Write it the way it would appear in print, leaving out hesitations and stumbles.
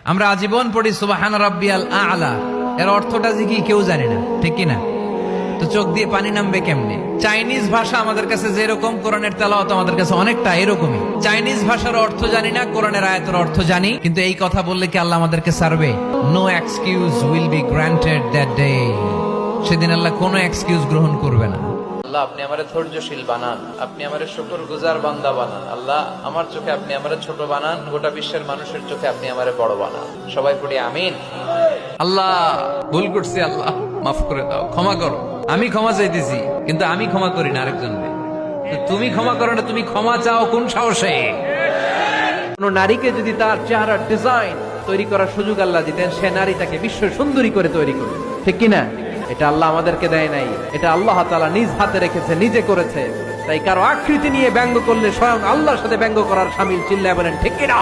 আমরা আজীবন পড়ি সুবহান রাব্বিয়াল আ'লা, এর অর্থটা কি কেউ জানে না, ঠিক কি না? তো চোখ দিয়ে পানি নামবে কেমনে? চাইনিজ ভাষা আমাদের কাছে যেরকম, কোরআনের তেলাওয়াত আমাদের কাছে অনেকটা এরকমই। চাইনিজ ভাষার অর্থ জানি না, কোরআনের আয়াতের অর্থ জানি, কিন্তু এই কথা বললে কি আল্লাহ আমাদেরকে ছাড়বে? No excuse will be granted that day. সেদিন আল্লাহ কোনো এক্সকিউজ গ্রহণ করবে না। আল্লাহ, আপনি আমারে ধৈর্যশীল বানান, আপনি আমারে শুকরগুজার বান্দা বানান। আল্লাহ, আমার চোখে আপনি আমারে ছোট বানান, গোটা বিশ্বের মানুষের চোখে আপনি আমারে বড় বানান। সবাই পড়ি আমিন। আল্লাহ, ভুল করছি, আল্লাহ মাফ করে দাও, ক্ষমা করো। আমি ক্ষমা চাইতেছি, কিন্তু আমি ক্ষমা করি না আরেকজনকে। তুমি ক্ষমা করো না, তুমি ক্ষমা চাও কোন সাহসে? কোন নারীকে যদি তার চেহারার ডিজাইন তৈরি করার সুযোগ আল্লাহ দিতেন, সে নারী তাকে বিশ্ব সুন্দরী করে তৈরি করবে, ঠিক কিনা? এটা আল্লাহ আমাদেরকে দেয় নাই, এটা আল্লাহ তাআলা নিজ হাতে রেখেছে, নিজে করেছে। তাই কারো আকৃতি নিয়ে ব্যঙ্গ করলে স্বয়ং আল্লাহর সাথে ব্যঙ্গ করার শামিল। চিল্লায় বলেন ঠিক কিনা?